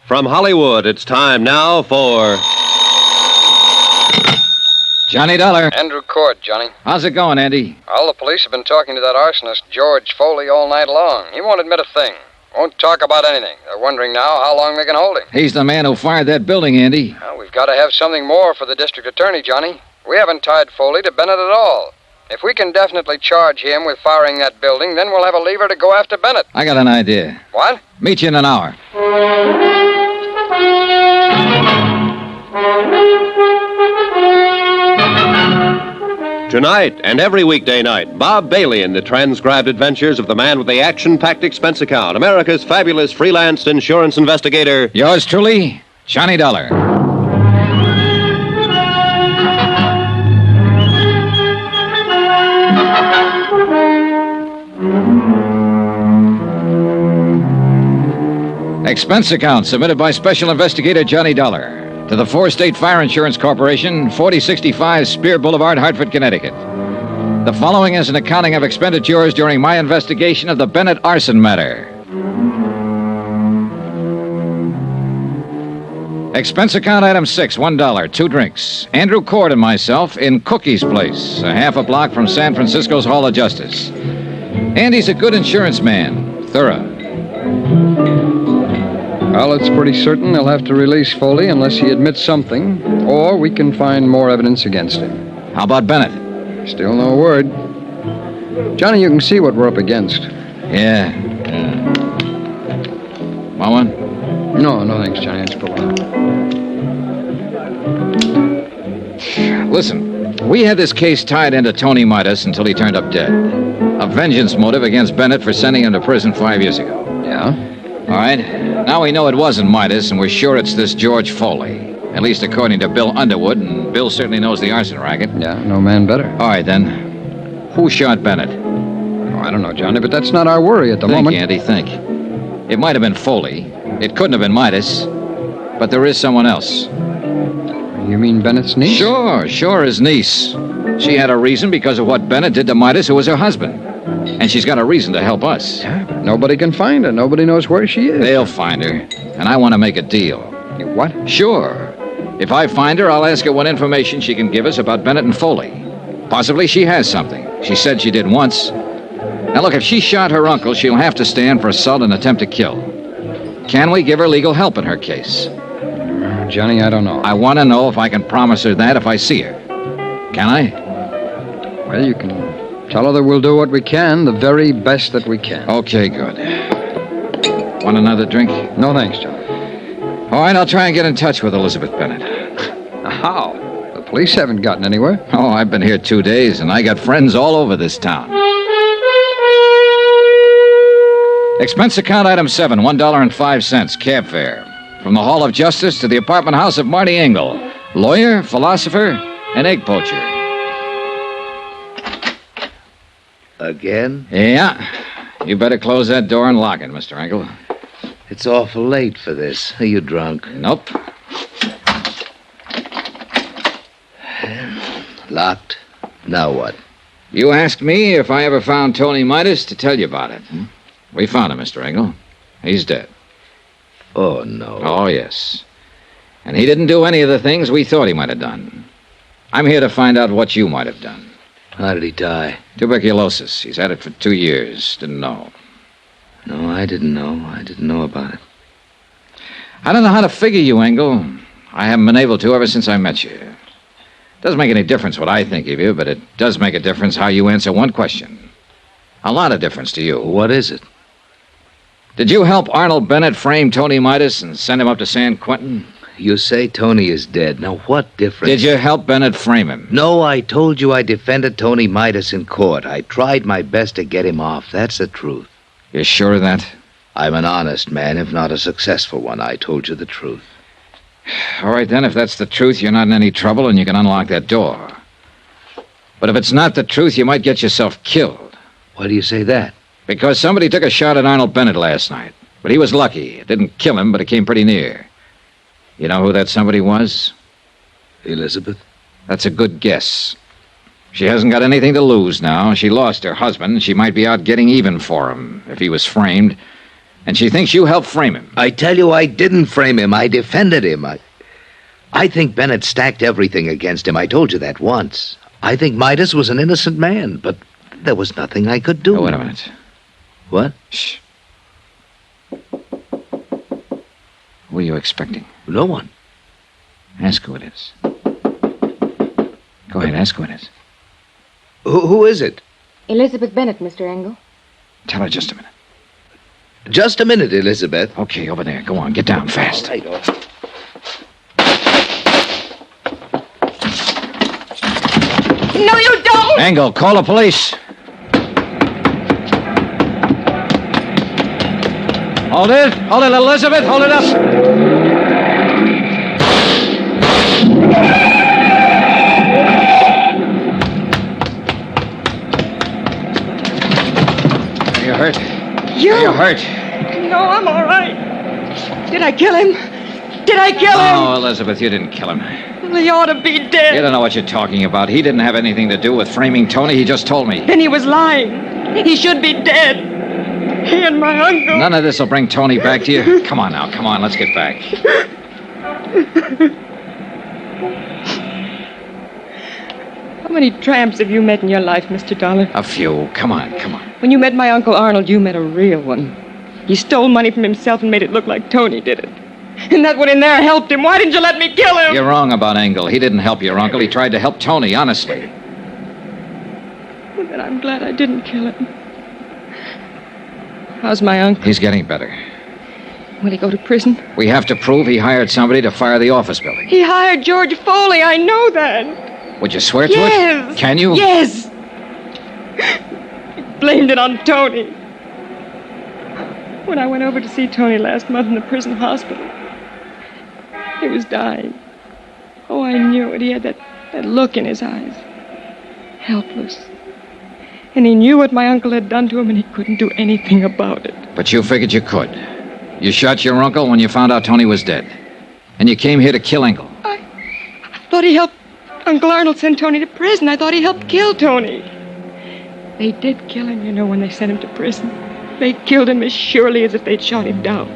From Hollywood, it's time now for... Johnny Dollar. Andrew Cord, Johnny. How's it going, Andy? All the police have been talking to that arsonist, George Foley, all night long. He won't admit a thing. Won't talk about anything. They're wondering now how long they can hold him. He's the man who fired that building, Andy. Well, we've got to have something more for the district attorney, Johnny. We haven't tied Foley to Bennett at all. If we can definitely charge him with firing that building, then we'll have a lever to go after Bennett. I got an idea. What? Meet you in an hour. Tonight and every weekday night, Bob Bailey in the transcribed adventures of the man with the action-packed expense account, America's fabulous freelance insurance investigator. Yours truly, Johnny Dollar. Expense account submitted by Special Investigator Johnny Dollar to the Four-State Fire Insurance Corporation, 4065 Spear Boulevard, Hartford, Connecticut. The following is an accounting of expenditures during my investigation of the Bennett arson matter. Expense account item 6, $1, 2 drinks. Andrew Cord and myself in Cookie's Place, a half a block from San Francisco's Hall of Justice. Andy's a good insurance man, thorough. Well, it's pretty certain they'll have to release Foley unless he admits something, or we can find more evidence against him. How about Bennett? Still no word. Johnny, you can see what we're up against. Yeah. Want one? No thanks, Johnny. Let's pull it out. Listen, we had this case tied into Tony Midas until he turned up dead. A vengeance motive against Bennett for sending him to prison 5 years ago. Yeah? All right. Now we know it wasn't Midas, and we're sure it's this George Foley. At least according to Bill Underwood, and Bill certainly knows the arson racket. Yeah, no man better. All right, then. Who shot Bennett? Oh, I don't know, Johnny, but that's not our worry at the moment. Think, Andy, think. It might have been Foley. It couldn't have been Midas. But there is someone else. You mean Bennett's niece? Sure, his niece. She had a reason because of what Bennett did to Midas, who was her husband. And she's got a reason to help us. Yeah, but nobody can find her. Nobody knows where she is. They'll find her. And I want to make a deal. What? Sure. If I find her, I'll ask her what information she can give us about Bennett and Foley. Possibly she has something. She said she did once. Now, look, if she shot her uncle, she'll have to stand for assault and attempt to kill. Can we give her legal help in her case? Johnny, I don't know. I want to know if I can promise her that if I see her. Can I? Well, you can tell her that we'll do what we can, the very best that we can. Okay, good. Want another drink? No, thanks, Johnny. All right, I'll try and get in touch with Elizabeth Bennett. How? The police haven't gotten anywhere. Oh, I've been here 2 days, and I got friends all over this town. Expense account item 7, $1.05, cab fare. From the Hall of Justice to the apartment house of Marty Engel, lawyer, philosopher, and egg poacher. Again? Yeah. You better close that door and lock it, Mr. Engel. It's awful late for this. Are you drunk? Nope. Locked? Now what? You asked me if I ever found Tony Midas to tell you about it. We found him, Mr. Engel. He's dead. Oh, no. Oh, yes. And he didn't do any of the things we thought he might have done. I'm here to find out what you might have done. How did he die? Tuberculosis. He's had it for 2 years. Didn't know. No, I didn't know. I didn't know about it. I don't know how to figure you, Engel. I haven't been able to ever since I met you. Doesn't make any difference what I think of you, but it does make a difference how you answer one question. A lot of difference to you. What is it? Did you help Arnold Bennett frame Tony Midas and send him up to San Quentin? You say Tony is dead. Now, what difference? Did you help Bennett frame him? No, I told you I defended Tony Midas in court. I tried my best to get him off. That's the truth. You're sure of that? I'm an honest man, if not a successful one. I told you the truth. All right, then, if that's the truth, you're not in any trouble and you can unlock that door. But if it's not the truth, you might get yourself killed. Why do you say that? Because somebody took a shot at Arnold Bennett last night. But he was lucky. It didn't kill him, but it came pretty near. You know who that somebody was? Elizabeth? That's a good guess. She hasn't got anything to lose now. She lost her husband. She might be out getting even for him if he was framed. And she thinks you helped frame him. I tell you, I didn't frame him. I defended him. I think Bennett stacked everything against him. I told you that once. I think Midas was an innocent man, but there was nothing I could do. Oh, wait a minute. What? Shh. Who are you expecting? No one. Ask who it is. Go ahead, ask who it is. Who is it? Elizabeth Bennett, Mr. Engel. Tell her just a minute. Just a minute, Elizabeth. Okay, over there. Go on, get down fast. All right, all right. No, you don't! Engel, call the police. Hold it, Elizabeth, hold it up. Are you hurt? You? Are you hurt? No, I'm all right. Did I kill him? Did I kill him? Oh, Elizabeth, you didn't kill him. Well, he ought to be dead. You don't know what you're talking about. He didn't have anything to do with framing Tony. He just told me. Then he was lying. He should be dead. He and my uncle. None of this will bring Tony back to you. Come on now, come on, let's get back. How many tramps have you met in your life, Mr. Dollar? A few. Come on. When you met my Uncle Arnold, you met a real one. He stole money from himself and made it look like Tony did it. And that one in there helped him. Why didn't you let me kill him? You're wrong about Engel. He didn't help your uncle. He tried to help Tony, honestly. Well, then I'm glad I didn't kill him. How's my uncle? He's getting better. Will he go to prison? We have to prove he hired somebody to fire the office building. He hired George Foley. I know that. Would you swear to Yes. it? Can you? Yes. He blamed it on Tony. When I went over to see Tony last month in the prison hospital, he was dying. Oh, I knew it. He had that look in his eyes. Helpless. And he knew what my uncle had done to him, and he couldn't do anything about it. But you figured you could. You shot your uncle when you found out Tony was dead. And you came here to kill Engel. I thought he helped Uncle Arnold send Tony to prison. I thought he helped kill Tony. They did kill him, you know, when they sent him to prison. They killed him as surely as if they'd shot him down.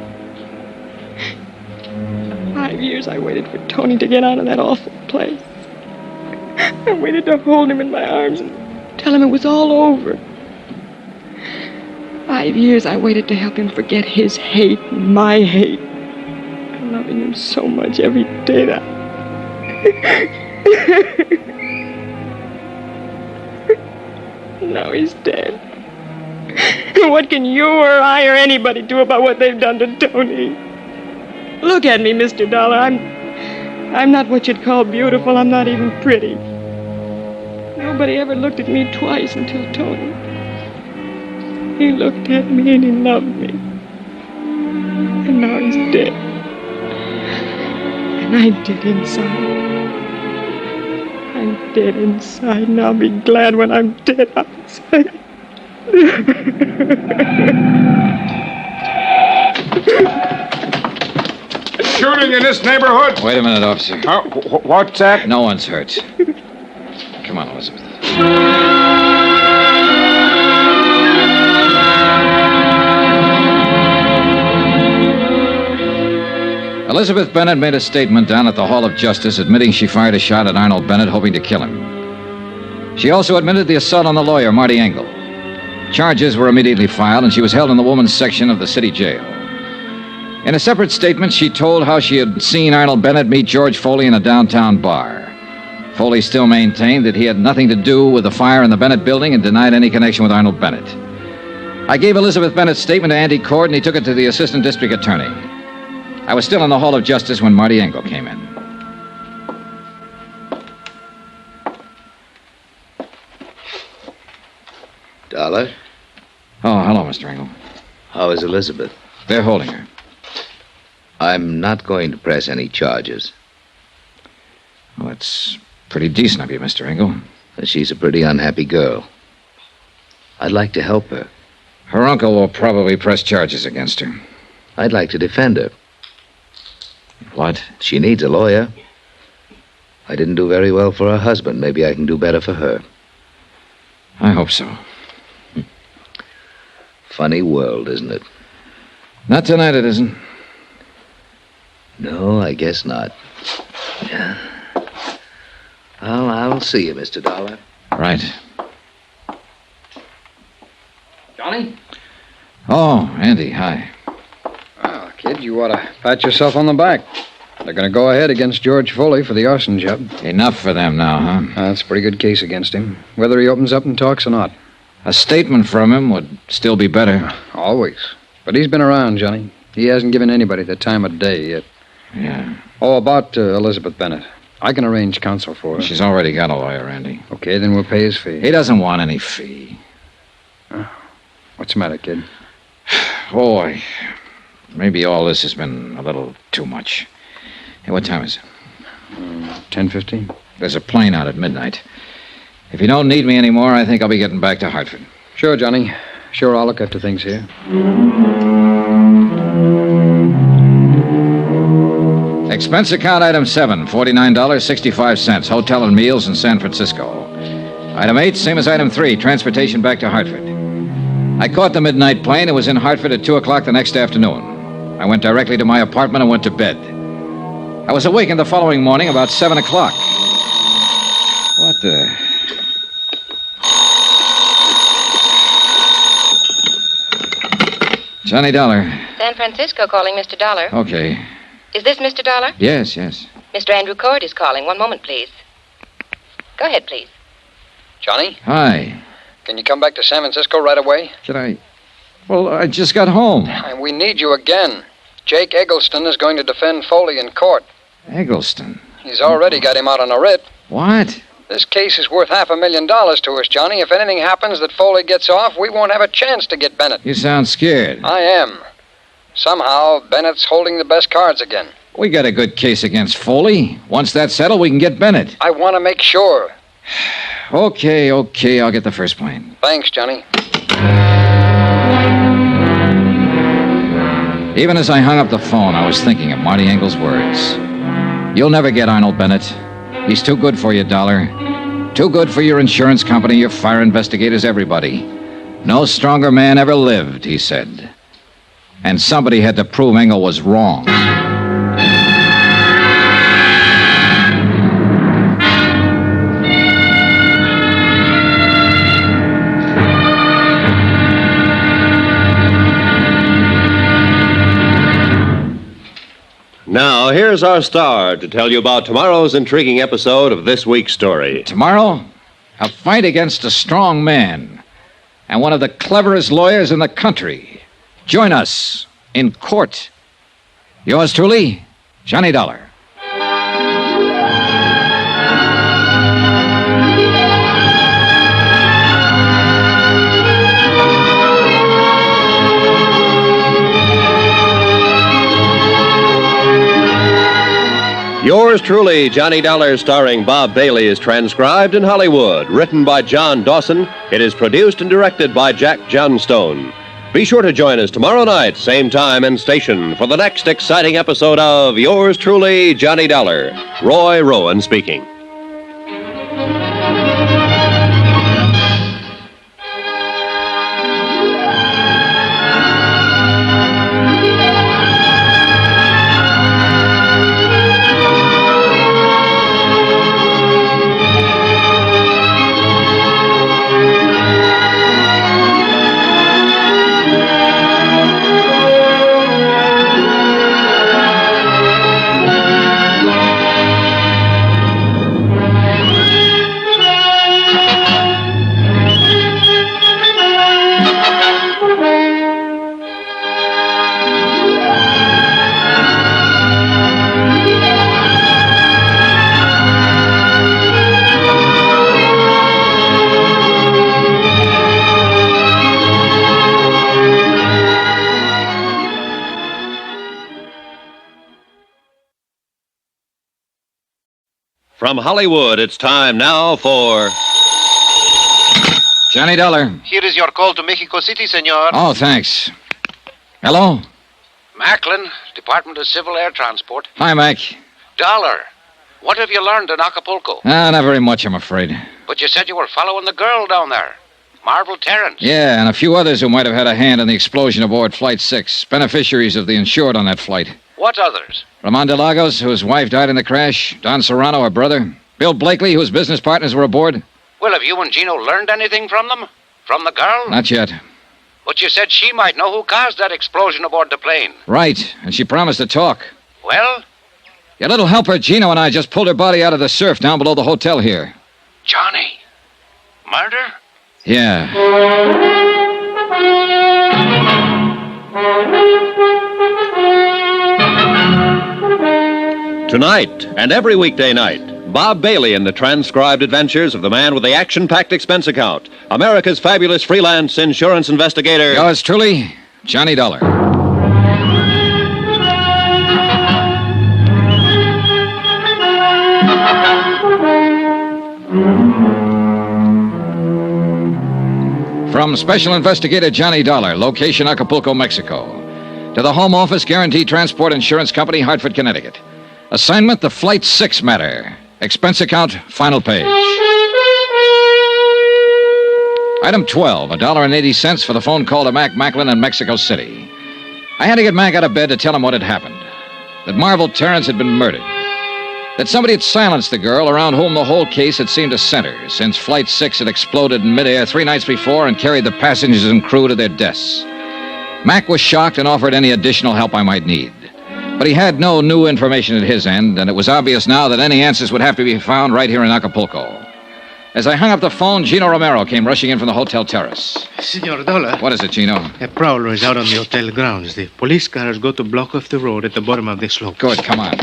5 years I waited for Tony to get out of that awful place. I waited to hold him in my arms and tell him it was all over. 5 years I waited to help him forget his hate and my hate. Loving him so much every day that... Now he's dead. What can you or I or anybody do about what they've done to Tony? Look at me, Mr. Dollar. I'm not what you'd call beautiful. I'm not even pretty. Nobody ever looked at me twice until Tony. He looked at me and he loved me. And now he's dead. And I'm dead inside. I'm dead inside, and I'll be glad when I'm dead outside. Shooting in this neighborhood? Wait a minute, officer. What's that? No one's hurt. Come on, Elizabeth. Elizabeth Bennett made a statement down at the Hall of Justice admitting she fired a shot at Arnold Bennett, hoping to kill him. She also admitted the assault on the lawyer, Marty Engel. Charges were immediately filed, and she was held in the women's section of the city jail. In a separate statement, she told how she had seen Arnold Bennett meet George Foley in a downtown bar. Foley still maintained that he had nothing to do with the fire in the Bennett building and denied any connection with Arnold Bennett. I gave Elizabeth Bennett's statement to Andy Cord, and he took it to the assistant district attorney. I was still in the Hall of Justice when Marty Engel came in. Dollar, Oh, hello, Mr. Engel. how is Elizabeth? They're holding her. I'm not going to press any charges. Well, that's pretty decent of you, Mr. Engel. She's a pretty unhappy girl. I'd like to help her. Her uncle will probably press charges against her. I'd like to defend her. What? She needs a lawyer. I didn't do very well for her husband. Maybe I can do better for her. I hope so. Funny world, isn't it? Not tonight, it isn't. No, I guess not. Yeah. Well, I'll see you, Mr. Dollar. Right. Johnny? Oh, Andy, hi. Well, kid, you ought to pat yourself on the back. They're going to go ahead against George Foley for the arson job. Enough for them now, huh? That's a pretty good case against him, whether he opens up and talks or not. A statement from him would still be better. Always. But he's been around, Johnny. He hasn't given anybody the time of day yet. Yeah. Oh, about Elizabeth Bennett. I can arrange counsel for her. She's already got a lawyer, Andy. Okay, then we'll pay his fee. He doesn't want any fee. What's the matter, kid? Boy, maybe all this has been a little too much. Hey, what time is it? 10:15. There's a plane out at midnight. If you don't need me anymore, I think I'll be getting back to Hartford. Sure, Johnny. Sure, I'll look after things here. Expense account item 7, $49.65. Hotel and meals in San Francisco. Item 8, same as item 3, transportation back to Hartford. I caught the midnight plane and was in Hartford at 2 o'clock the next afternoon. I went directly to my apartment and went to bed. I was awakened the following morning about 7 o'clock. What the... Johnny Dollar. San Francisco calling, Mr. Dollar. Okay. Is this Mr. Dollar? Yes, yes. Mr. Andrew Cord is calling. One moment, please. Go ahead, please. Johnny, Hi. can you come back to San Francisco right away? Can I... Well, I just got home. We need you again. Jake Eggleston is going to defend Foley in court. Eggleston. He's already got him out on a writ. What? This case is worth $500,000 to us, Johnny. If anything happens that Foley gets off, we won't have a chance to get Bennett. You sound scared. I am. Somehow, Bennett's holding the best cards again. We got a good case against Foley. Once that's settled, we can get Bennett. I want to make sure. Okay, I'll get the first plane. Thanks, Johnny. Even as I hung up the phone, I was thinking of Marty Engel's words. You'll never get Arnold Bennett. He's too good for you, Dollar. Too good for your insurance company, your fire investigators, everybody. No stronger man ever lived, he said. And somebody had to prove Engel was wrong. Now, here's our star to tell you about tomorrow's intriguing episode of this week's story. Tomorrow, a fight against a strong man and one of the cleverest lawyers in the country. Join us in court. Yours truly, Johnny Dollar. Yours truly, Johnny Dollar, starring Bob Bailey, is transcribed in Hollywood. Written by John Dawson, it is produced and directed by Jack Johnstone. Be sure to join us tomorrow night, same time and station, for the next exciting episode of Yours truly, Johnny Dollar. Roy Rowan speaking. From Hollywood, it's time now for... Johnny Dollar. Here is your call to Mexico City, senor. Oh, thanks. Hello? Macklin, Department of Civil Air Transport. Hi, Mac. Dollar, what have you learned in Acapulco? Not very much, I'm afraid. But you said you were following the girl down there. Marvel Terrence. Yeah, and a few others who might have had a hand in the explosion aboard Flight 6. Beneficiaries of the insured on that flight. What others? Ramon de Lagos, whose wife died in the crash. Don Serrano, her brother. Bill Blakely, whose business partners were aboard. Well, have you and Gino learned anything from them? From the girl? Not yet. But you said she might know who caused that explosion aboard the plane. Right, and she promised to talk. Well? Your little helper, Gino, and I just pulled her body out of the surf down below the hotel here. Johnny. Murder? Yeah. Tonight and every weekday night, Bob Bailey in the transcribed adventures of the man with the action-packed expense account, America's fabulous freelance insurance investigator. Yours truly, Johnny Dollar. From Special Investigator Johnny Dollar, location Acapulco, Mexico, to the Home Office Guaranteed Transport Insurance Company, Hartford, Connecticut. Assignment, the Flight 6 matter. Expense account, final page. Item 12, $1.80 for the phone call to Mac Macklin in Mexico City. I had to get Mac out of bed to tell him what had happened. That Marvel Terrence had been murdered. That somebody had silenced the girl around whom the whole case had seemed to center, since Flight 6 had exploded in midair 3 nights before and carried the passengers and crew to their deaths. Mac was shocked and offered any additional help I might need. But he had no new information at his end, and it was obvious now that any answers would have to be found right here in Acapulco. As I hung up the phone, Gino Romero came rushing in from the hotel terrace. Senor Dollar. What is it, Gino? A prowler is out on the hotel grounds. The police cars go to block off the road at the bottom of the slope. Good, come on.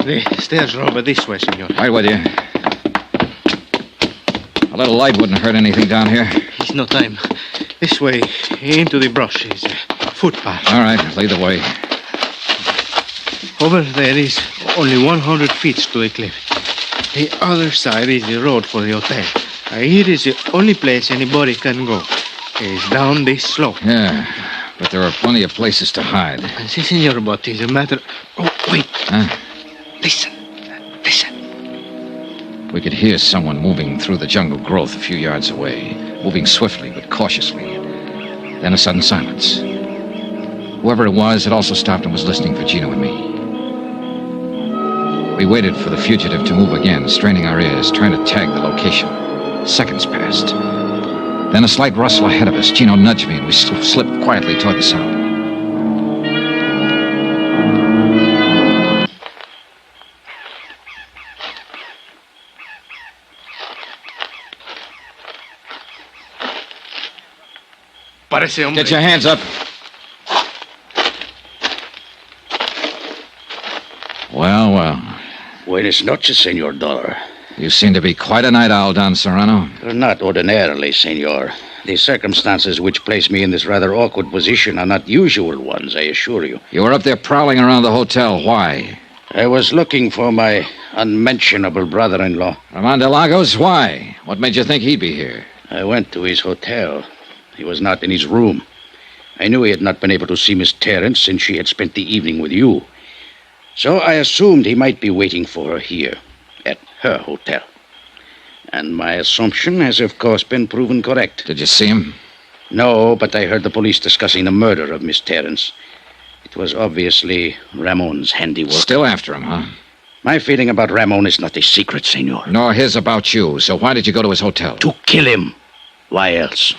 The stairs are over this way, senor. Right with you. A little light wouldn't hurt anything down here. It's no time. This way, into the brush, is a footpath. All right, lead the way. Over there is only 100 feet to the cliff. The other side is the road for the hotel. Here is the only place anybody can go. It's down this slope. Yeah, but there are plenty of places to hide. Si, senor, but it's a matter... Oh, wait. Huh? Listen. We could hear someone moving through the jungle growth a few yards away, moving swiftly but cautiously. Then a sudden silence. Whoever it was had also stopped and was listening for Gino and me. We waited for the fugitive to move again, straining our ears, trying to tag the location. Seconds passed. Then a slight rustle ahead of us. Gino nudged me and we slipped quietly toward the sound. Get your hands up. Well. Buenas noches, Senor Dollar. You seem to be quite a night owl, Don Serrano. Not ordinarily, Senor. The circumstances which place me in this rather awkward position are not usual ones, I assure you. You were up there prowling around the hotel. Why? I was looking for my unmentionable brother-in-law. Ramon de Lagos? Why? What made you think he'd be here? I went to his hotel. He was not in his room. I knew he had not been able to see Miss Terrence since she had spent the evening with you. So I assumed he might be waiting for her here, at her hotel. And my assumption has, of course, been proven correct. Did you see him? No, but I heard the police discussing the murder of Miss Terrence. It was obviously Ramon's handiwork. Still after him, huh? My feeling about Ramon is not a secret, Senor. Nor his about you. So why did you go to his hotel? To kill him. Why else?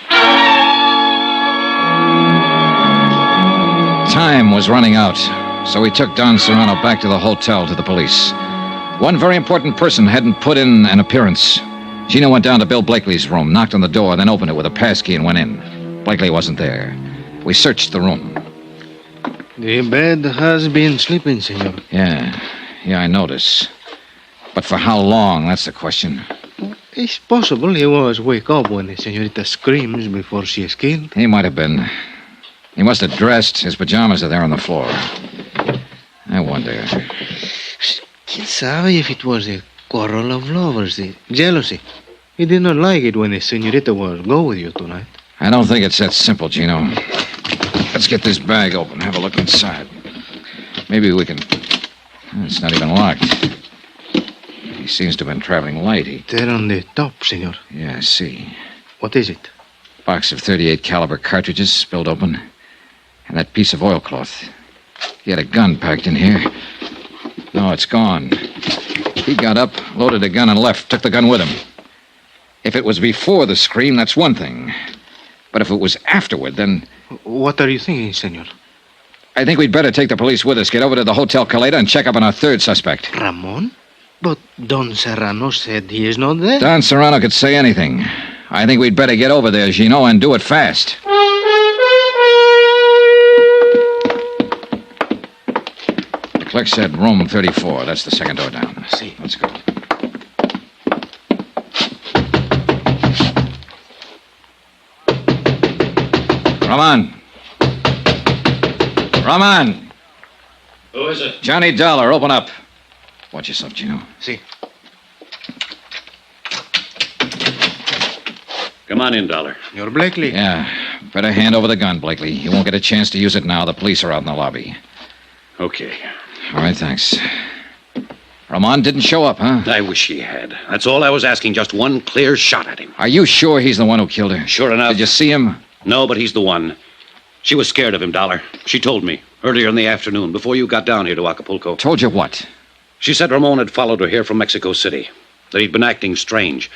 Time was running out, so we took Don Serrano back to the hotel to the police. One very important person hadn't put in an appearance. Gino went down to Bill Blakely's room, knocked on the door, then opened it with a passkey and went in. Blakely wasn't there. We searched the room. The bed has been sleeping, senor. Yeah, I notice. But for how long, that's the question. It's possible he was wake up when the senorita screams before she is killed. He might have been. He must have dressed. His pajamas are there on the floor. I wonder. ¿Quién sabe if it was a quarrel of lovers, the jealousy? He did not like it when the senorita was go with you tonight. I don't think it's that simple, Gino. Let's get this bag open, have a look inside. Maybe we can... It's not even locked. The seems to have been traveling light. There on the top, senor. Yeah, I see. What is it? Box of 38 caliber cartridges spilled open. And that piece of oilcloth. He had a gun packed in here. No, it's gone. He got up, loaded a gun, and left. Took the gun with him. If it was before the scream, that's one thing. But if it was afterward, then... What are you thinking, senor? I think we'd better take the police with us, get over to the Hotel Caleta, and check up on our third suspect. Ramon? But Don Serrano said he is not there. Don Serrano could say anything. I think we'd better get over there, Gino, and do it fast. The clerk said room 34. That's the second door down. See. Let's go. Roman! Roman! Who is it? Johnny Dollar, open up. Watch yourself, Gino. See. Come on in, Dollar. You're Blakely. Yeah. Better hand over the gun, Blakely. You won't get a chance to use it now. The police are out in the lobby. Okay. All right, thanks. Ramon didn't show up, huh? I wish he had. That's all I was asking. Just one clear shot at him. Are you sure he's the one who killed her? Sure enough. Did you see him? No, but he's the one. She was scared of him, Dollar. She told me earlier in the afternoon, before you got down here to Acapulco. Told you what? She said Ramon had followed her here from Mexico City, that he'd been acting strange.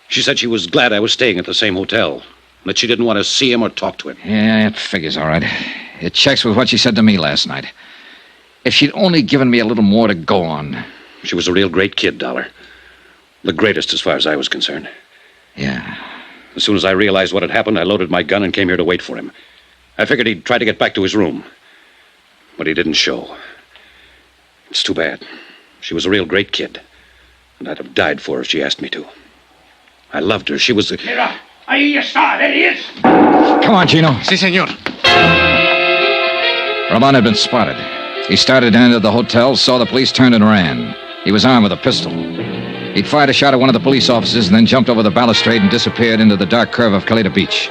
She said she was glad I was staying at the same hotel, that she didn't want to see him or talk to him. Yeah, it figures all right. It checks with what she said to me last night. If she'd only given me a little more to go on. She was a real great kid, Dollar. The greatest as far as I was concerned. Yeah. As soon as I realized what had happened, I loaded my gun and came here to wait for him. I figured he'd try to get back to his room. But he didn't show. It's too bad. She was a real great kid. And I'd have died for her if she asked me to. I loved her. She was the... Mira, ahí está. There he is. Come on, Gino. Si, senor. Ramon had been spotted. He started and entered the hotel, saw the police, turned and ran. He was armed with a pistol. He'd fired a shot at one of the police officers and then jumped over the balustrade and disappeared into the dark curve of Caleta Beach.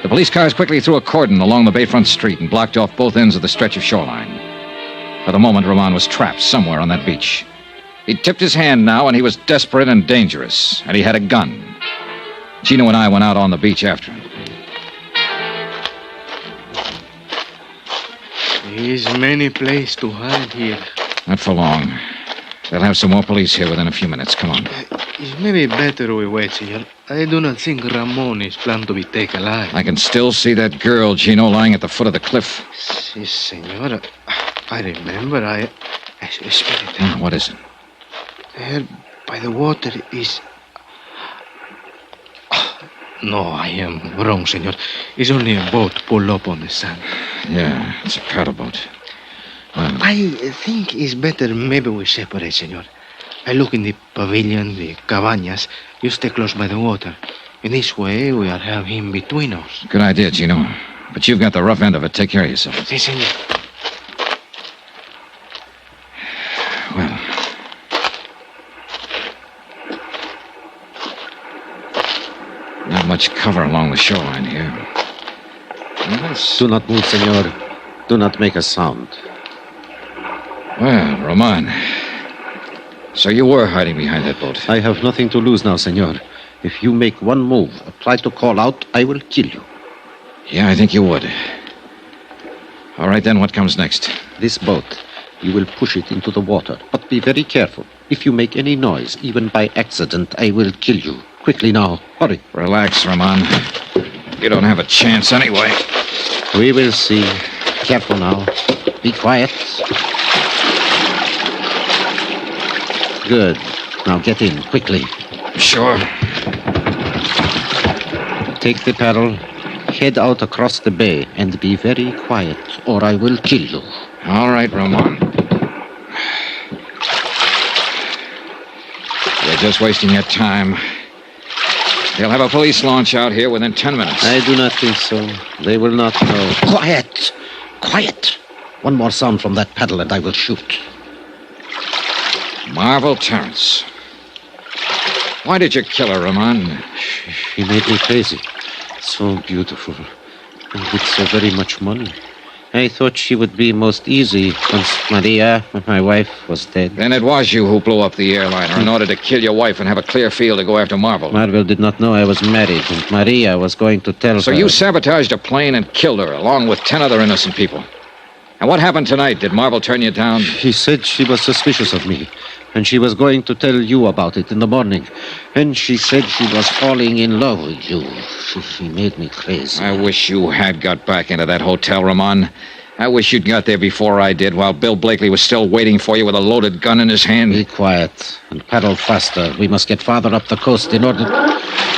The police cars quickly threw a cordon along the bayfront street and blocked off both ends of the stretch of shoreline. For the moment, Ramon was trapped somewhere on that beach. He'd tipped his hand now, and he was desperate and dangerous, and he had a gun. Gino and I went out on the beach after him. There's many place to hide here. Not for long. They'll have some more police here within a few minutes. Come on. It's maybe better we wait, senor. I do not think Ramon is planned to be taken alive. I can still see that girl, Gino, lying at the foot of the cliff. Si, senor. I remember. I spirit. What is it? There by the water is... No, I am wrong, senor. It's only a boat pulled up on the sand. Yeah, it's a paddle boat. Well, I think it's better maybe we separate, senor. I look in the pavilion, the cabañas. You stay close by the water. In this way, we'll have him between us. good idea, Gino. But you've got the rough end of it. Take care of yourself. Si, senor. Well, not much cover along the shoreline here. Do not move, senor. Do not make a sound. Well, Roman. So you were hiding behind that boat. I have nothing to lose now, senor. If you make one move, try to call out, I will kill you. Yeah, I think you would. All right, then, what comes next? This boat, you will push it into the water, but be very careful. If you make any noise, even by accident, I will kill you. Quickly now, hurry. Relax, Roman. You don't have a chance anyway. We will see. Careful now. Be quiet. Good. Now get in, quickly. Sure. Take the paddle, head out across the bay, and be very quiet, or I will kill you. All right, Roman. You're just wasting your time. They'll have a police launch out here within 10 minutes. I do not think so. They will not know. Quiet! Quiet! One more sound from that paddle and I will shoot. Marvel Terrence. Why did you kill her, Roman? She made me crazy. So beautiful. And with so very much money. I thought she would be most easy once Maria, my wife, was dead. Then it was you who blew up the airliner in order to kill your wife and have a clear field to go after Marvel. Marvel did not know I was married, and Maria was going to tell So her. you sabotaged a plane and killed her, along with 10 other innocent people. And what happened tonight? Did Marvel turn you down? She said she was suspicious of me, and she was going to tell you about it in the morning. And she said she was falling in love with you. She made me crazy. I wish you had got back into that hotel, Ramon. I wish you'd got there before I did, while Bill Blakely was still waiting for you with a loaded gun in his hand. Be quiet and paddle faster. We must get farther up the coast in order...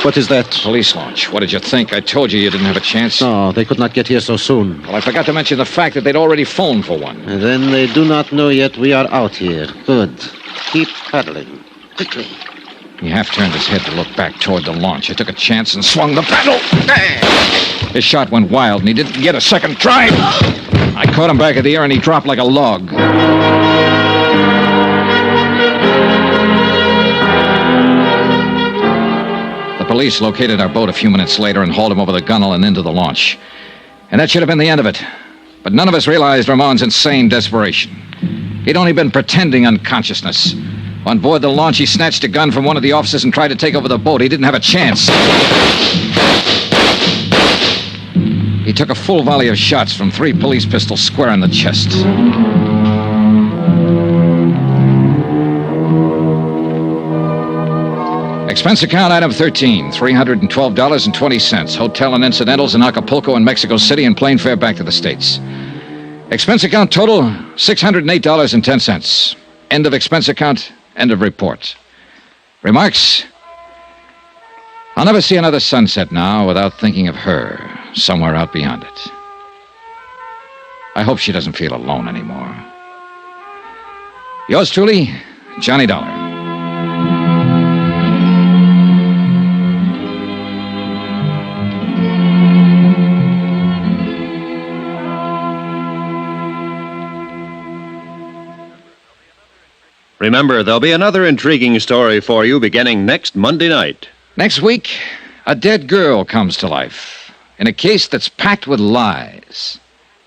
What is that? Police launch. What did you think? I told you didn't have a chance. No, they could not get here so soon. Well, I forgot to mention the fact that they'd already phoned for one. And then they do not know yet we are out here. Good. Keep paddling. Quickly. He half turned his head to look back toward the launch. I took a chance and swung the paddle. His shot went wild, and he didn't get a second try. I caught him back of the air, and he dropped like a log. The police located our boat a few minutes later and hauled him over the gunwale and into the launch. And that should have been the end of it. But none of us realized Ramon's insane desperation. He'd only been pretending unconsciousness. On board the launch, he snatched a gun from one of the officers and tried to take over the boat. He didn't have a chance. He took a full volley of shots from 3 police pistols square in the chest. Expense account item 13, $312.20. Hotel and incidentals in Acapulco and Mexico City and plane fare back to the States. Expense account total, $608.10. End of expense account, end of report. Remarks? I'll never see another sunset now without thinking of her somewhere out beyond it. I hope she doesn't feel alone anymore. Yours truly, Johnny Dollar. Remember, there'll be another intriguing story for you beginning next Monday night. Next week, a dead girl comes to life in a case that's packed with lies.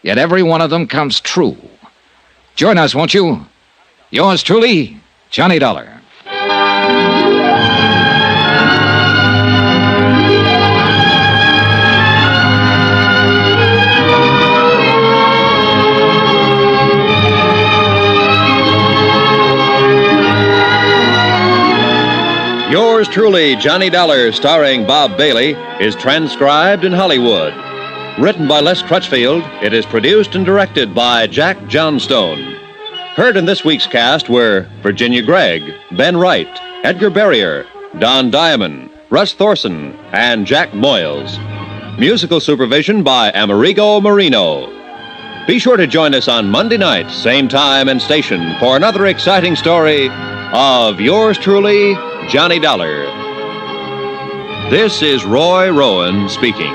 Yet every one of them comes true. Join us, won't you? Yours truly, Johnny Dollar. Yours truly, Johnny Dollar, starring Bob Bailey, is transcribed in Hollywood. Written by Les Crutchfield, it is produced and directed by Jack Johnstone. Heard in this week's cast were Virginia Gregg, Ben Wright, Edgar Barrier, Don Diamond, Russ Thorson, and Jack Moyles. Musical supervision by Amerigo Marino. Be sure to join us on Monday night, same time and station, for another exciting story of yours truly, Johnny Dollar. This is Roy Rowan speaking.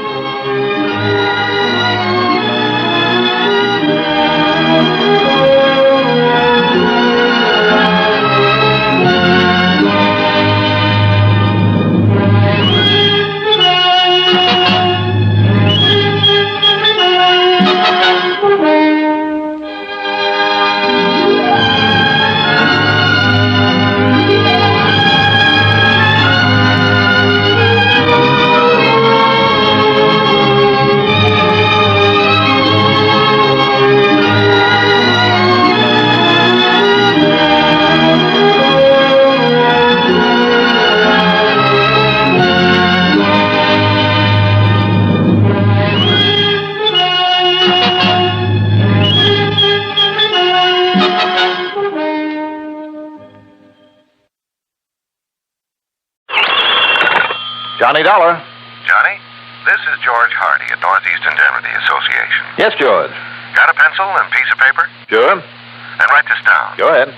Johnny Dollar. Johnny, this is George Hardy at Northeast Indemnity Association. Yes, George. Got a pencil and piece of paper? Sure. Then write this down. Go ahead.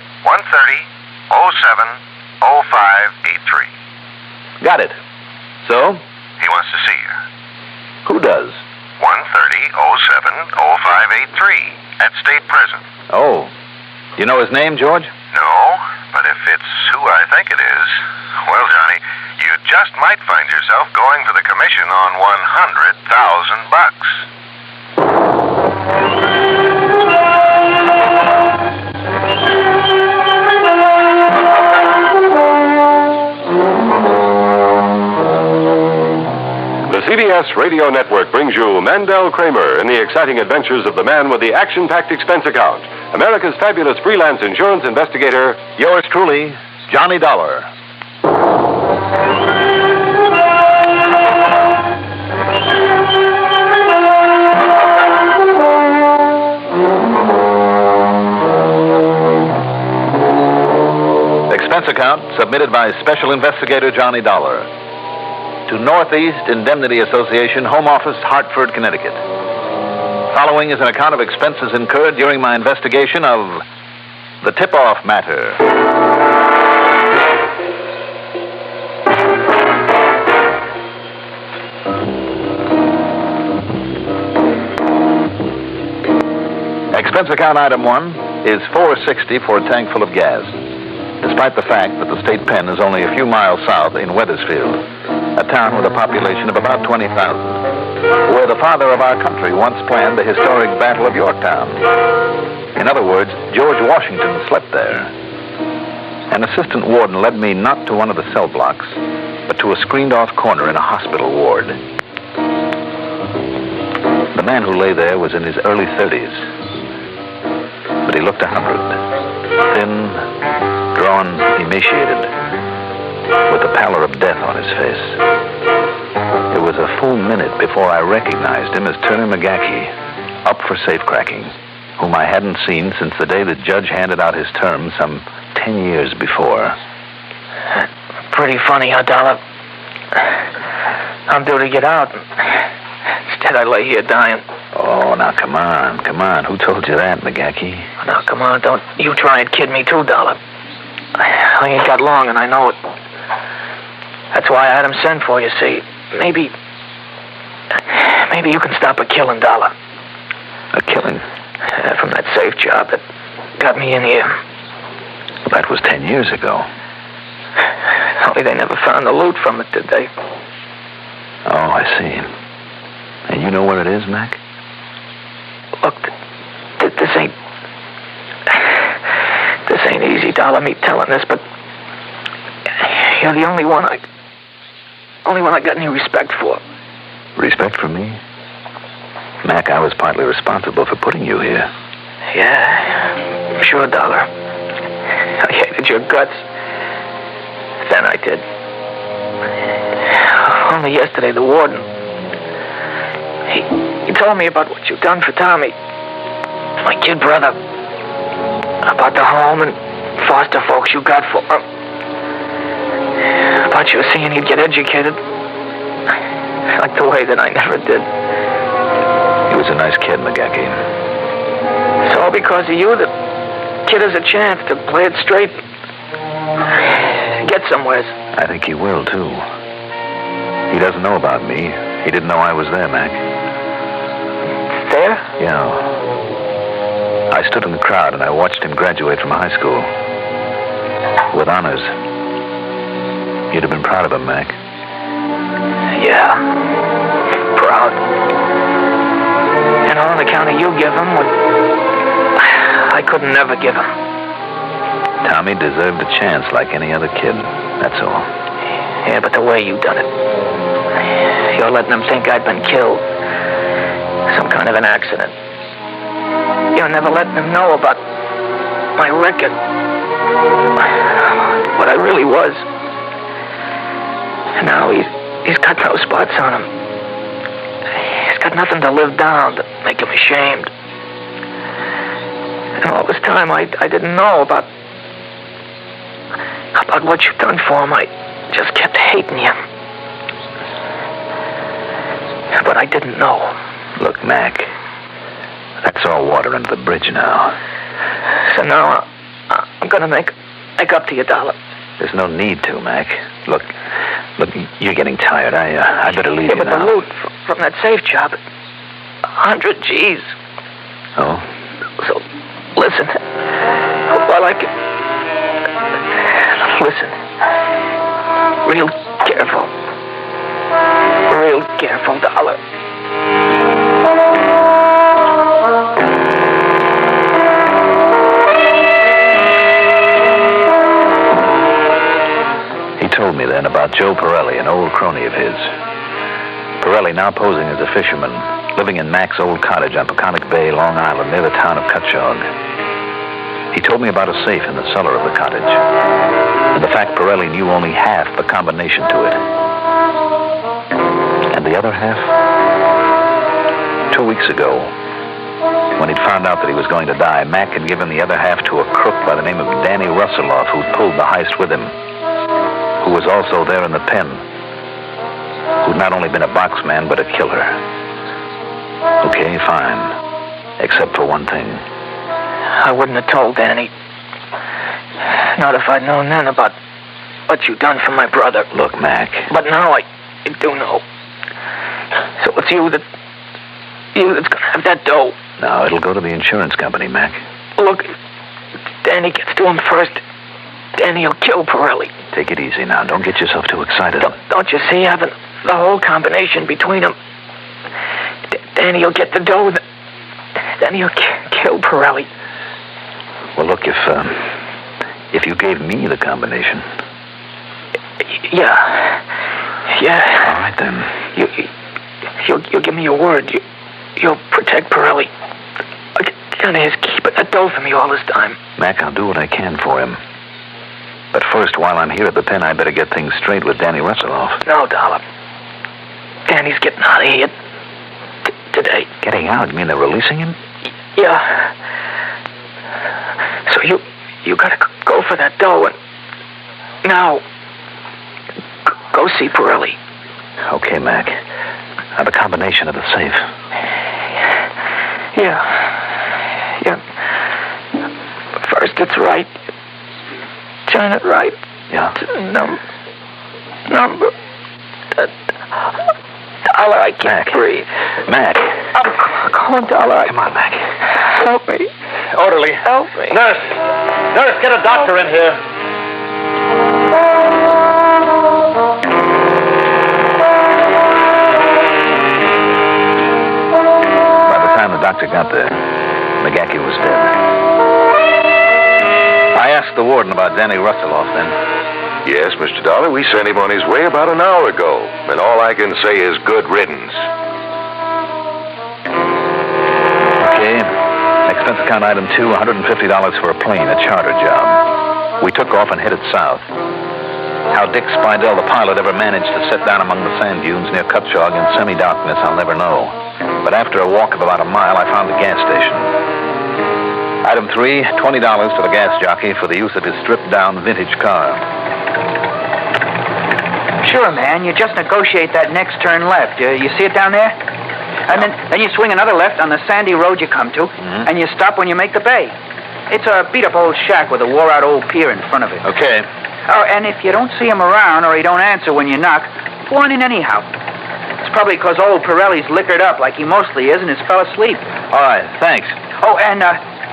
130-07-0583. Got it. So? He wants to see you. Who does? 130-07-0583 at State Prison. Oh. You know his name, George? No, but if it's who I think it is, well, Johnny, you just might find yourself going for the commission on $100,000. CBS Radio Network brings you Mandel Kramer in the exciting adventures of the man with the action-packed expense account, America's fabulous freelance insurance investigator, Yours truly, Johnny Dollar. Expense account submitted by Special Investigator Johnny Dollar to Northeast Indemnity Association, Home Office, Hartford, Connecticut. Following is an account of expenses incurred during my investigation of the tip-off matter. Expense account item 1 is $4.60 for a tank full of gas, despite the fact that the state pen is only a few miles south in Wethersfield, a town with a population of about 20,000, where the father of our country once planned the historic Battle of Yorktown. In other words, George Washington slept there. An assistant warden led me not to one of the cell blocks, but to a screened-off corner in a hospital ward. The man who lay there was in his early 30s, but he looked 100, thin, drawn, emaciated, with the pallor of death on his face. It was a full minute before I recognized him as Turner McGackie, up for safecracking, whom I hadn't seen since the day the judge handed out his term some 10 years before. Pretty funny, huh, Dollar? I'm due to get out. Instead, I lay here dying. Oh, now, come on. Who told you that, McGackie? Now, come on, don't you try and kid me too, Dollar. I ain't got long, and I know it. That's why I had him send for you, see. Maybe you can stop a killing, Dollar. A killing? From that safe job that got me in here. That was 10 years ago. Only they never found the loot from it, did they? Oh, I see. And you know where it is, Mac? Look, this ain't easy, Dollar, me telling this, but you're the only one I got any respect for. Respect for me? Mac, I was partly responsible for putting you here. Yeah, sure, Dollar. I hated your guts. Then I did. Only yesterday, the warden, he told me about what you've done for Tommy, my kid brother, about the home and foster folks you got for him, about you seeing he'd get educated, like the way that I never did. He was a nice kid, McGackie. It's all because of you that kid has a chance to play it straight, get somewhere. I think he will, too. He doesn't know about me. He didn't know I was there, Mac. There? Yeah. I stood in the crowd and I watched him graduate from high school. With honors. You'd have been proud of him, Mac. Yeah. Proud. And on account of you give him what I couldn't never give him. Tommy deserved a chance like any other kid. That's all. Yeah, but the way you done it. You're letting them think I'd been killed. Some kind of an accident. You're never letting them know about my record. What I really was. And now he's got no spots on him. He's got nothing to live down to make him ashamed. And all this time I didn't know about what you've done for him. I just kept hating you. But I didn't know. Look, Mac, that's all water under the bridge now. So now I'm gonna make up to you, Dollar. There's no need to, Mac. Look, you're getting tired. I better leave you but now. The loot from that safe job, 100 G's. Oh? So, listen. While I can... Listen. Real careful. Real careful, Dollar. He told me then about Joe Pirelli, an old crony of his. Pirelli, now posing as a fisherman, living in Mac's old cottage on Peconic Bay, Long Island, near the town of Cutchogue. He told me about a safe in the cellar of the cottage, and the fact Pirelli knew only half the combination to it. And the other half? 2 weeks ago, when he'd found out that he was going to die, Mac had given the other half to a crook by the name of Danny Russeloff, who'd pulled the heist with him, who was also there in the pen, who'd not only been a boxman, but a killer. Okay, fine. Except for one thing. I wouldn't have told Danny. Not if I'd known then about what you'd done for my brother. Look, Mac. But now I do know. So it's you that's gonna have that dough. No, it'll go to the insurance company, Mac. Look, if Danny gets to him first, Danny will kill Pirelli. Take it easy now. Don't get yourself too excited. Don't you see, having the whole combination between them? Danny will get the dough, then he'll kill Pirelli. Well, look, if you gave me the combination. Yeah. All right, then. You'll give me your word. You'll protect Pirelli. Down to his keeping that dough for me all this time. Mac, I'll do what I can for him. But first, while I'm here at the pen, I better get things straight with Danny Russeloff. No, Dollar. Danny's getting out of here today. Getting out? You mean they're releasing him? Yeah. So you gotta go for that dough and now go see Pirelli. Okay, Mac. Now the combination of the safe. Yeah. First it's right. Turn it right. Yeah. Number. Dollar, I can't breathe. Mac. I'm calling Dollar. Come on, Mac. Help me. Orderly. Help me. Nurse, get a doctor in here. By the time the doctor got there, McGackey was dead. I asked the warden about Danny Russeloff then. Yes, Mr. Dollar, we sent him on his way about an hour ago, and all I can say is good riddance. Okay. Expense account item 2, $150 for a plane, a charter job. We took off and headed south. How Dick Spidell, the pilot, ever managed to sit down among the sand dunes near Cutchogue in semi-darkness, I'll never know. But after a walk of about a mile, I found the gas station. Item 3, $20 to the gas jockey for the use of his stripped-down vintage car. Sure, man. You just negotiate that next turn left. You see it down there? And then you swing another left on the sandy road you come to, and you stop when you make the bay. It's a beat-up old shack with a wore-out old pier in front of it. Okay. Oh, and if you don't see him around or he don't answer when you knock, go on in anyhow. It's probably because old Pirelli's liquored up like he mostly is and has fell asleep. All right, thanks. Oh, and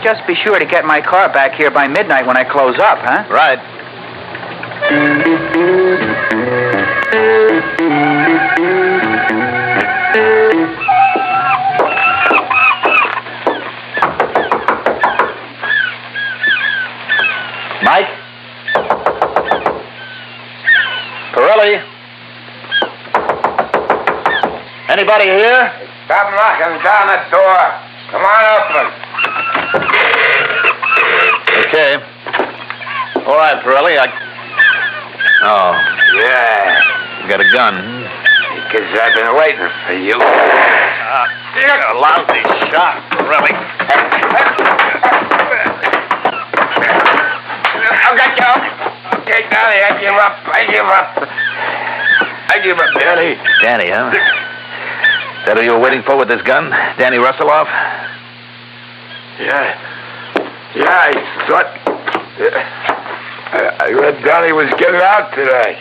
just be sure to get my car back here by midnight when I close up, huh? Right. Mike? Pirelli? Anybody here? Stop knocking down that door. Come on, open. Okay. All right, Pirelli, Oh. Yeah. You got a gun? Because I've been waiting for you. You're a lousy shot, Pirelli. I'll get you. Okay, Danny, I give up. I give up, Danny. Danny, huh? Is that who you were waiting for with this gun? Danny Russeloff? Yeah, I thought... I read Danny was getting out today.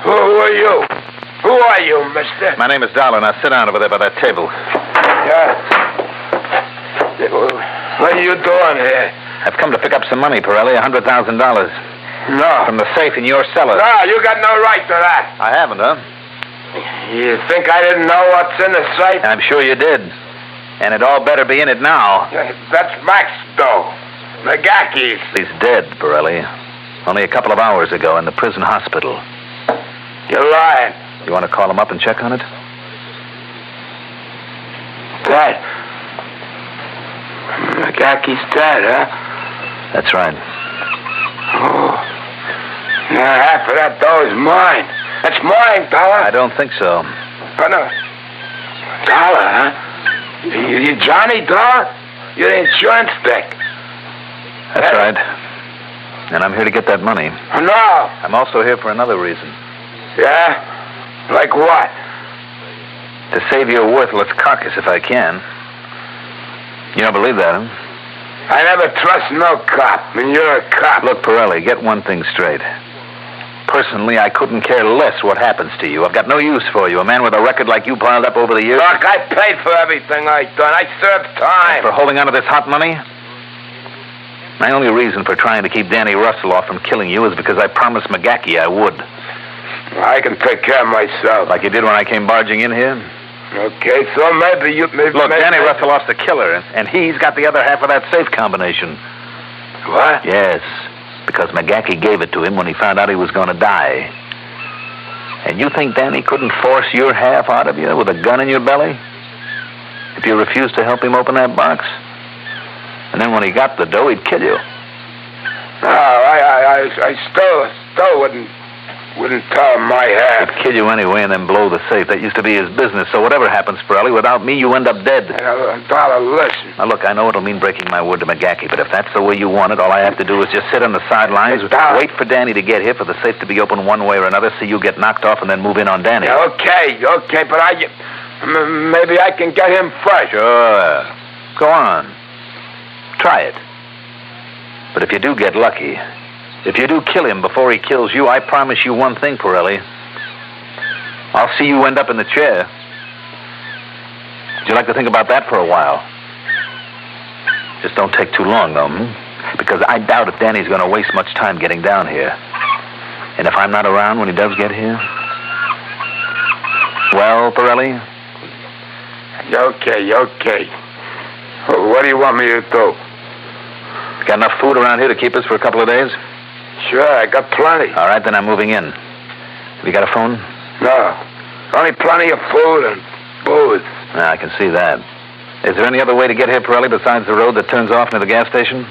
Who are you? Who are you, mister? My name is Dollar. Now sit down over there by that table. Yeah. What are you doing here? I've come to pick up some money, Pirelli, $100,000. No. From the safe in your cellar. No, you got no right to that. I haven't, huh? You think I didn't know what's in the safe? I'm sure you did. And it all better be in it now. That's Mac's dough. McGackey's. He's dead, Pirelli. Only a couple of hours ago in the prison hospital. You're lying. You want to call him up and check on it? McGackey's dead, huh? That's right. Oh. Now, half of that dough is mine. That's mine, Dollar. I don't think so. Oh, no. Dollar, huh? You Johnny Dollar? You're the insurance dick. That's right. And I'm here to get that money. Oh, no. I'm also here for another reason. Yeah? Like what? To save your worthless carcass if I can. You don't believe that, huh? I never trust no cop, and you're a cop. Look, Pirelli, get one thing straight. Personally, I couldn't care less what happens to you. I've got no use for you. A man with a record like you piled up over the years. Look, I paid for everything I done. I served time. For holding on to this hot money? My only reason for trying to keep Danny Russell off from killing you is because I promised McGackey I would. I can take care of myself. Like you did when I came barging in here? Okay, so maybe you... Look, Danny Russelloff's the killer, and he's got the other half of that safe combination. What? Yes, because McGackey gave it to him when he found out he was going to die. And you think Danny couldn't force your half out of you with a gun in your belly? If you refused to help him open that box? And then when he got the dough, he'd kill you. No, I still wouldn't tell him my half. He'd kill you anyway and then blow the safe. That used to be his business. So whatever happens, Pirelli, without me, you end up dead. Dollar, listen. Now, look, I know it'll mean breaking my word to McGackey, but if that's the way you want it, all I have to do is just sit on the sidelines, wait for Danny to get here, for the safe to be open one way or another, see you get knocked off, and then move in on Danny. Yeah, okay, but maybe I can get him first. Sure. Go on. Try it. But if you do get lucky, if you do kill him before he kills you, I promise you one thing, Pirelli. I'll see you end up in the chair. Would you like to think about that for a while? Just don't take too long, though, Because I doubt if Danny's going to waste much time getting down here. And if I'm not around when he does get here... Well, Pirelli? Okay. What do you want me to do? Got enough food around here to keep us for a couple of days? Sure, I got plenty. All right, then I'm moving in. Have you got a phone? No. Only plenty of food and booze. I can see that. Is there any other way to get here, Pirelli, besides the road that turns off near the gas station?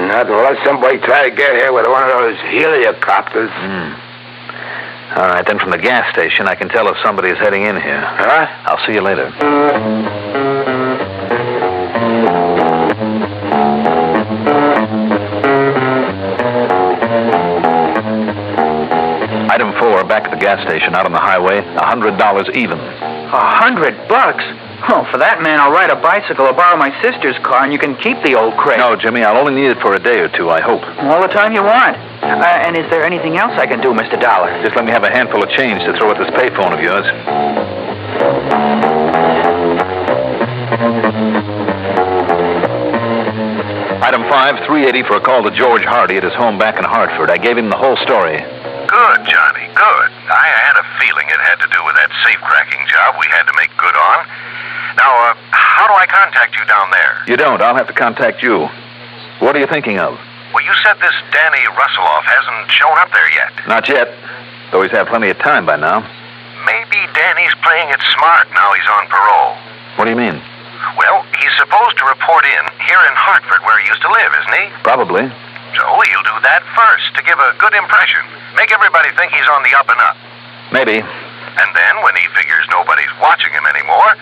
Not unless somebody try to get here with one of those helicopters. All right, then from the gas station, I can tell if somebody is heading in here. Huh? I'll see you later. Item 4, back at the gas station, out on the highway, $100 even. $100? Oh, for that, man, I'll ride a bicycle or borrow my sister's car, and you can keep the old crate. No, Jimmy, I'll only need it for a day or two, I hope. All the time you want. And is there anything else I can do, Mr. Dollar? Just let me have a handful of change to throw at this payphone of yours. Item 5, $3.80 for a call to George Hardy at his home back in Hartford. I gave him the whole story. Good, Johnny, good. I had a feeling it had to do with that safe-cracking job we had to make good on. Now, how do I contact you down there? You don't. I'll have to contact you. What are you thinking of? Well, you said this Danny Russelloff hasn't shown up there yet. Not yet. Though he's had plenty of time by now. Maybe Danny's playing it smart now he's on parole. What do you mean? Well, he's supposed to report in here in Hartford where he used to live, isn't he? Probably. So he'll do that first to give a good impression. Make everybody think he's on the up and up. Maybe. And then when he figures nobody's watching him anymore,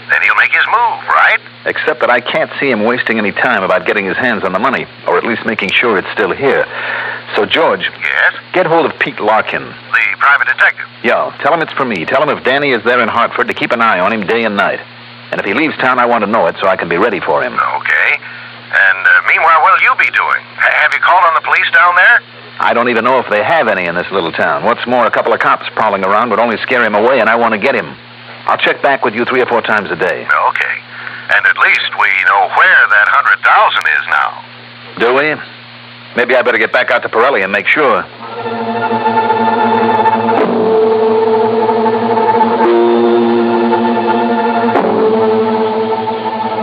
then he'll make his move, right? Except that I can't see him wasting any time about getting his hands on the money, or at least making sure it's still here. So, George. Yes? Get hold of Pete Larkin. The private detective? Yeah, tell him it's for me. Tell him if Danny is there in Hartford to keep an eye on him day and night. And if he leaves town, I want to know it so I can be ready for him. Okay. And meanwhile, what'll you be doing? Have you called on the police down there? I don't even know if they have any in this little town. What's more, a couple of cops prowling around would only scare him away, and I want to get him. I'll check back with you 3 or 4 times a day. Okay. And at least we know where that 100,000 is now. Do we? Maybe I better get back out to Pirelli and make sure.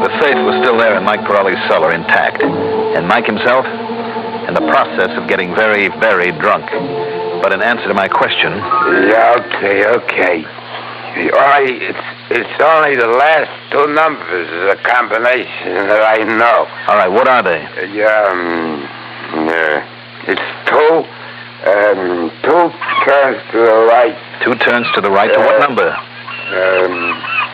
The safe was still there in Mike Pirelli's cellar, intact. And Mike himself, in the process of getting very, very drunk. But in answer to my question... Yeah, okay. It's only the last two numbers of the combination that I know. All right, what are they? It's two turns to the right. 2 turns to the right. To what number?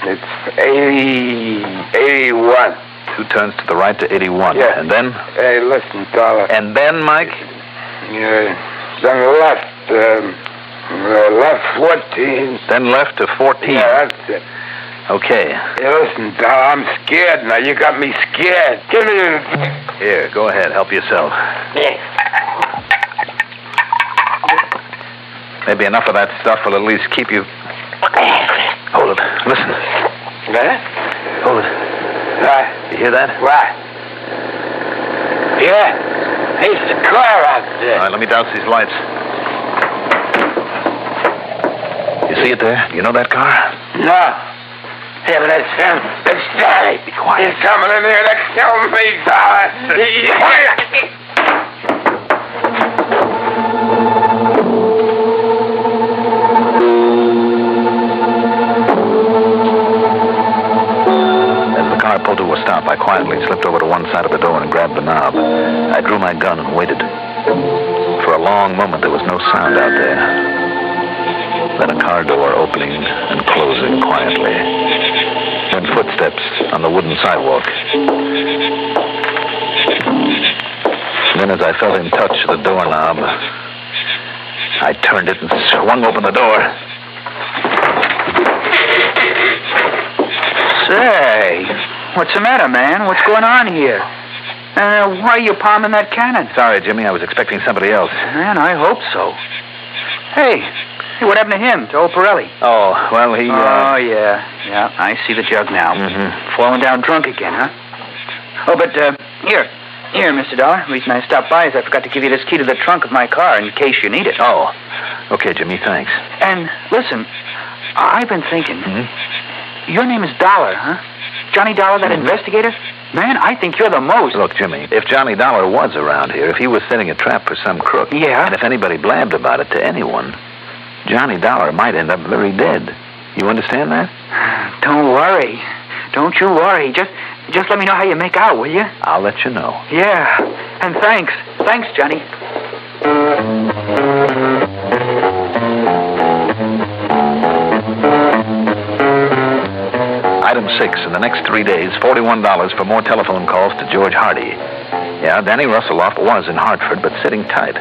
It's 81. 2 turns to the right to 81. Yeah. And then? Hey, listen, Dollar. And then, Mike? Then left 14. Then left to 14. Yeah, that's it. Okay. Hey, listen, Dollar, I'm scared now. You got me scared. Give me the... Here, go ahead. Help yourself. Maybe enough of that stuff will at least keep you... Hold it. Listen. What? Hold it. You hear that? What? Yeah. It's clear out there. All right, let me douse these lights. You see it there? You know that car? No. Yeah, but that's him. That's Johnny. Be quiet. He's coming in here to kill me, Dollar. As the car pulled to a stop, I quietly slipped over to one side of the door and grabbed the knob. I drew my gun and waited. For a long moment, there was no sound out there. Then a car door opening and closing quietly. Then footsteps on the wooden sidewalk. Then as I felt him touch the doorknob, I turned it and swung open the door. Say, what's the matter, man? What's going on here? Why are you palming that cannon? Sorry, Jimmy, I was expecting somebody else. Man, I hope so. Hey, what happened to him, to old Pirelli? Oh, well, he... Oh, yeah, I see the jug now. Mm-hmm. Falling down drunk again, huh? Oh, but, here, Mr. Dollar. The reason I stopped by is I forgot to give you this key to the trunk of my car in case you need it. Oh, okay, Jimmy, thanks. And, listen, I've been thinking. Your name is Dollar, huh? Johnny Dollar, that investigator? Man, I think you're the most. Look, Jimmy, if Johnny Dollar was around here, if he was setting a trap for some crook... Yeah? And if anybody blabbed about it to anyone, Johnny Dollar might end up very dead. You understand that? Don't worry. Don't you worry. Just let me know how you make out, will you? I'll let you know. Yeah. And thanks. Thanks, Johnny. Item 6, in the next 3 days, $41 for more telephone calls to George Hardy. Yeah, Danny Russelloff was in Hartford, but sitting tight.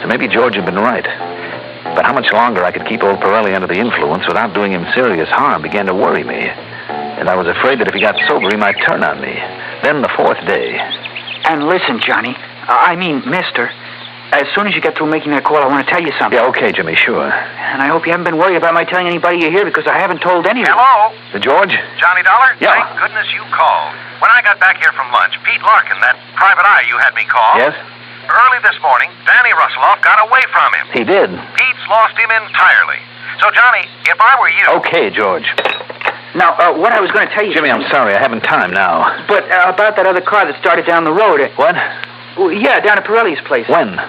So maybe George had been right. But how much longer I could keep old Pirelli under the influence without doing him serious harm began to worry me. And I was afraid that if he got sober, he might turn on me. Then the 4th day. And listen, Johnny. I mean, mister. As soon as you get through making that call, I want to tell you something. Yeah, okay, Jimmy, sure. And I hope you haven't been worried about my telling anybody you're here because I haven't told anyone. Hello? George? Johnny Dollar? Yeah. Thank goodness you called. When I got back here from lunch, Pete Larkin, that private eye you had me call. Yes? Early this morning, Danny Russelloff got away from him. He did? Pete's lost him entirely. So, Johnny, if I were you... Okay, George. Now, what I was going to tell you... Jimmy, I'm sorry. I haven't time now. But about that other car that started down the road. What? Yeah, down at Pirelli's place. When?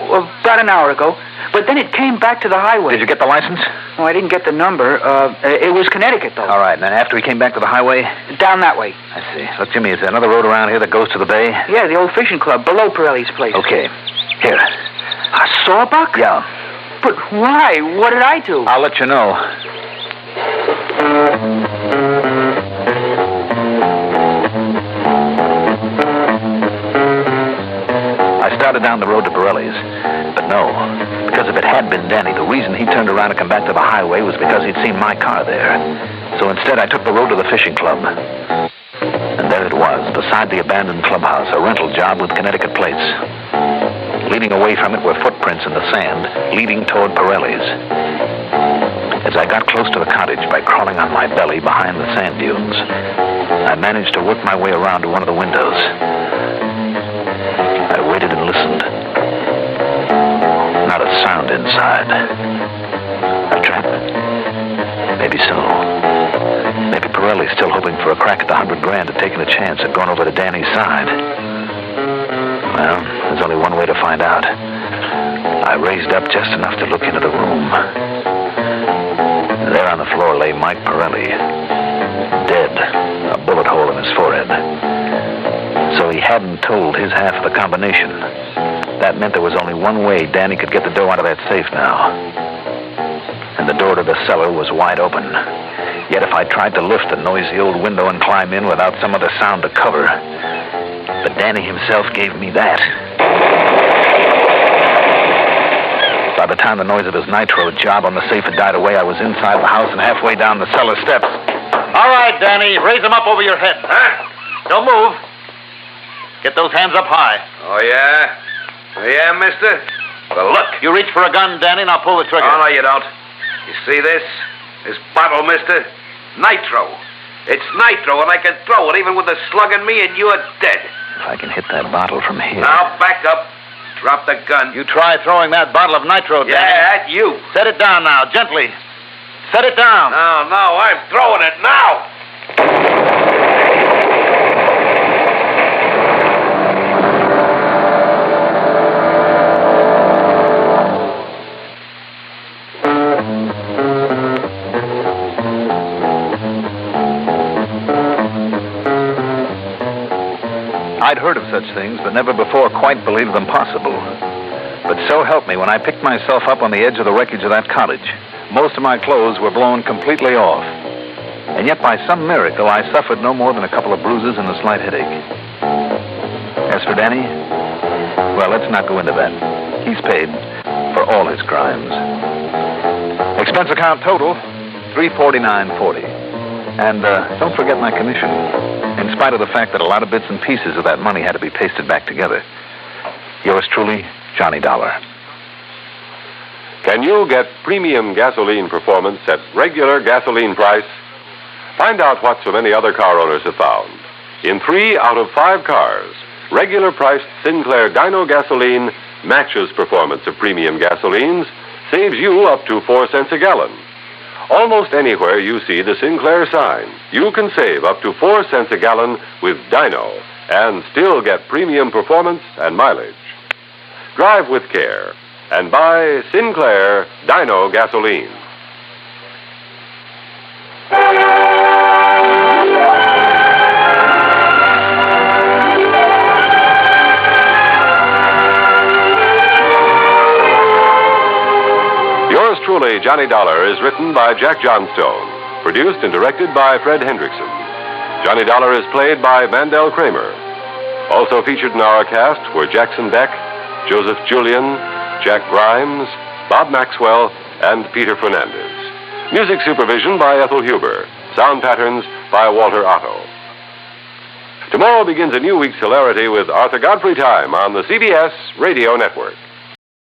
Well, about an hour ago. But then it came back to the highway. Did you get the license? Oh, I didn't get the number. It was Connecticut, though. All right, and then after he came back to the highway? Down that way. I see. Look, Jimmy, is there another road around here that goes to the bay? Yeah, the old fishing club, below Pirelli's place. Okay. Here. A sawbuck? Yeah. But why? What did I do? I'll let you know. I started down the road to Pirelli's. But no, because if it had been Danny, the reason he turned around to come back to the highway was because he'd seen my car there. So instead, I took the road to the fishing club. And there it was, beside the abandoned clubhouse, a rental job with Connecticut plates. Leading away from it were footprints in the sand, leading toward Pirelli's. As I got close to the cottage by crawling on my belly behind the sand dunes, I managed to work my way around to one of the windows. I waited and listened. Not a sound inside. A trap? Maybe so. Maybe Pirelli's still hoping for a crack at the $100,000 had taken a chance at going over to Danny's side. Well, there's only one way to find out. I raised up just enough to look into the room. There on the floor lay Mike Pirelli, dead, a bullet hole in his forehead. So he hadn't told his half of the combination. That meant there was only one way Danny could get the dough out of that safe now. And the door to the cellar was wide open. Yet if I tried to lift the noisy old window and climb in without some other sound to cover, but Danny himself gave me that. By the time the noise of his nitro job on the safe had died away, I was inside the house and halfway down the cellar steps. All right, Danny, raise them up over your head. Huh? Don't move. Get those hands up high. Oh, yeah? Oh, yeah, mister? Well, look. You reach for a gun, Danny, and I'll pull the trigger. Oh, no, you don't. You see this? This bottle, mister? Nitro. It's nitro, and I can throw it even with a slug in me, and you're dead. If I can hit that bottle from here. Now, back up. Drop the gun. You try throwing that bottle of nitro, Danny. Yeah, at you. Set it down now, gently. Set it down. No, I'm throwing it now. I'd heard of such things, but never before quite believed them possible. But so help me, when I picked myself up on the edge of the wreckage of that cottage, most of my clothes were blown completely off. And yet, by some miracle, I suffered no more than a couple of bruises and a slight headache. As for Danny, well, let's not go into that. He's paid for all his crimes. Expense account total, $349.40. And don't forget my commission, in spite of the fact that a lot of bits and pieces of that money had to be pasted back together. Yours truly, Johnny Dollar. Can you get premium gasoline performance at regular gasoline price? Find out what so many other car owners have found. In 3 out of 5 cars, regular priced Sinclair Dyno gasoline matches performance of premium gasolines, saves you up to 4 cents a gallon. Almost anywhere you see the Sinclair sign, you can save up to 4 cents a gallon with Dyno and still get premium performance and mileage. Drive with care and buy Sinclair Dyno gasoline. Yours truly, Johnny Dollar, is written by Jack Johnstone, produced and directed by Fred Hendrickson. Johnny Dollar is played by Mandel Kramer. Also featured in our cast were Jackson Beck, Joseph Julian, Jack Grimes, Bob Maxwell, and Peter Fernandez. Music supervision by Ethel Huber. Sound patterns by Walter Otto. Tomorrow begins a new week's hilarity with Arthur Godfrey Time on the CBS Radio Network.